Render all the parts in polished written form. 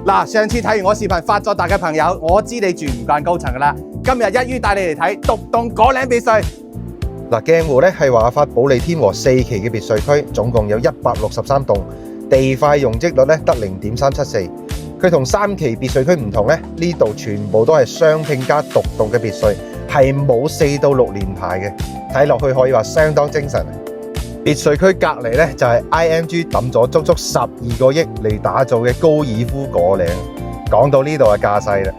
嗱，上次睇完我視頻發咗達嘅朋友，我知你住唔慣高層噶啦。今日一於帶你嚟睇獨棟果嶺別墅。嗱，鏡湖咧係華發保利天和4期嘅別墅區，總共有163棟，地塊容積率咧得0.374。佢同3期別墅區唔同咧，呢度全部都係雙拼加獨棟嘅別墅，係冇4到6年牌嘅，睇落去可以話相當精神。別墅區隔離咧就係 IMG 抌咗足足12個億嚟打造嘅高爾夫果嶺。講到呢度係架勢啦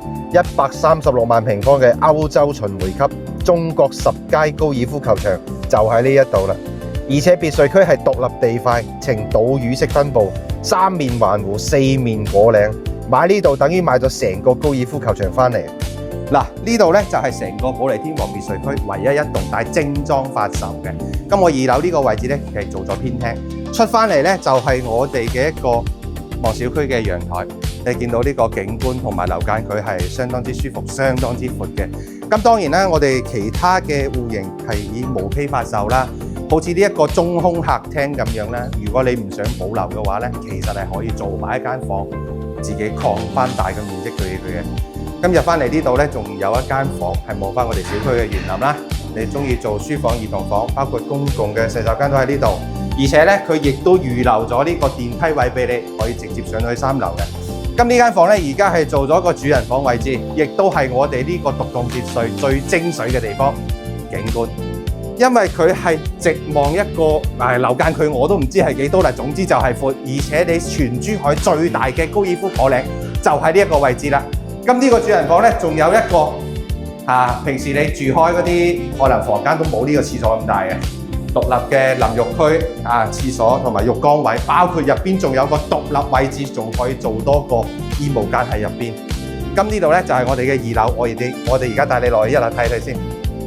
，136萬平方嘅歐洲巡迴級中國10佳高爾夫球場就喺呢一度啦。而且別墅區係獨立地塊，呈島嶼式分佈，3面環湖，4面果嶺。買呢度等於買咗成個高爾夫球場返嚟。嗱，呢度咧就係成個保利天和別墅區唯一一棟帶精裝發售嘅。咁我2樓呢個位置咧係做咗偏廳，出翻嚟咧就係我哋嘅一個望小區嘅陽台。你見到呢個景觀同埋樓間，佢係相當之舒服，相當之闊嘅。咁當然啦，我哋其他嘅戶型係以毛坯發售啦，好似呢一個中空客廳咁樣啦。如果你唔想保留嘅話咧，其實係可以做埋一間房，自己擴翻大嘅面積俾佢嘅。今日翻嚟呢度咧，仲有一間房係望翻我哋小區嘅園林啦。你中意做書房、兒童房，包括公共嘅洗手間都喺呢度。而且咧，佢亦都預留咗呢個電梯位俾你，可以直接上去3樓嘅。咁呢間房咧，而家係做咗個主人房位置，亦都係我哋呢個獨棟別墅最精髓嘅地方景觀。因為佢係直望一個樓間距，我都唔知係幾多啦。總之就係闊，而且你全珠海最大嘅高爾夫果嶺就喺呢一個位置啦。咁呢個主人房咧，仲有一個平時你住開嗰啲可能房間都冇呢個廁所咁大嘅獨立嘅淋浴區廁所同埋浴缸位，包括入邊仲有個獨立位置，仲可以做多個衣帽間喺入邊。咁呢度咧就係我哋嘅2樓，我哋而家帶你落去1樓睇睇先。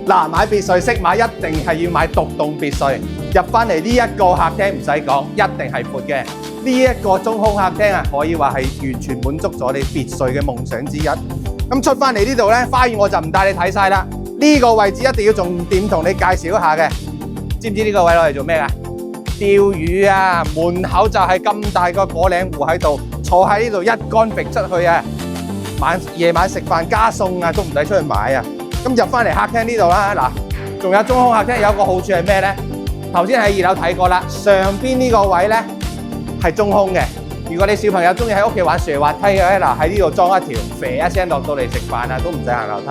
嗱，買別墅識買，一定係要買獨棟別墅。入翻嚟呢一個客廳唔使講，一定係闊嘅。呢一個中空客廳可以話係完全滿足咗你別墅嘅夢想之一。咁出翻嚟呢度咧，花園我就唔帶你睇晒啦。呢個位置一定要重點同你介紹一下嘅。知唔知呢個位攞嚟做咩㗎？釣魚啊！門口就係咁大個果嶺湖喺度，坐喺呢度一竿揈出去啊！夜晚食飯加餸啊，都唔使出去買啊！咁入翻嚟客廳呢度啦，嗱，仲有中空客廳有一個好處係咩咧？頭先喺2樓睇過啦，上邊呢個位咧係中空嘅。如果你小朋友中意喺屋企玩斜滑梯嘅咧，嗱喺呢度裝一條，啡一聲落到嚟食飯啊，都唔使行樓梯。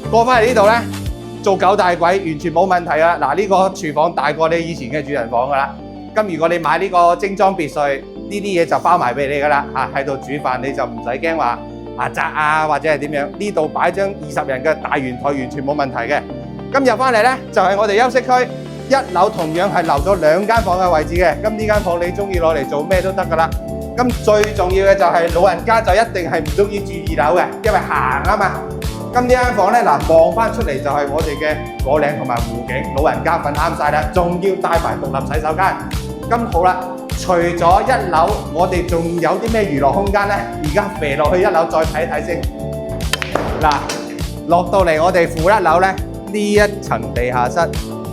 過翻嚟呢度咧，做狗大鬼完全冇問題啊！嗱，呢個廚房大過你以前嘅主人房噶啦。咁如果你買呢個精裝別墅，呢啲嘢就包埋俾你噶啦嚇，喺度煮飯你就唔使驚話窄啊或者係點樣。呢度擺張20人嘅大圓台完全冇問題嘅。咁入翻嚟咧就係我哋休息區，1樓同樣係留咗2間房嘅位置嘅。咁呢間房你中意攞嚟做咩都得噶啦。咁最重要嘅就係老人家就一定係唔中意住2樓嘅，因為行啊嘛。咁呢間房咧，望翻出嚟就係我哋嘅果嶺同埋湖景，老人家瞓啱晒啦，仲要帶埋獨立洗手間。咁好啦，除咗1樓，我哋仲有啲咩娛樂空間咧？而家飛落去1樓再睇睇先。嗱，落到嚟我哋負1樓咧，呢一層地下室，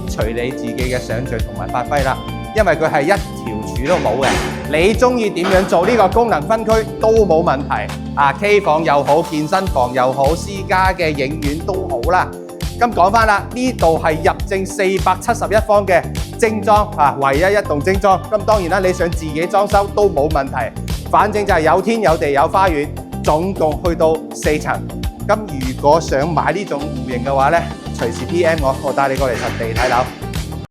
隨你自己嘅想像同埋發揮啦。因為佢係一條柱都冇嘅，你中意點樣做呢個功能分區都冇問題。K 房又好，健身房又好，私家嘅影院都好啦。咁講翻啦，呢度係入正471方嘅精裝唯一一棟精裝。咁當然啦，你想自己裝修都冇問題，反正就係有天有地有花園，總共去到4層。咁如果想買呢種戶型嘅話咧，隨時 PM我帶你過嚟實地睇樓。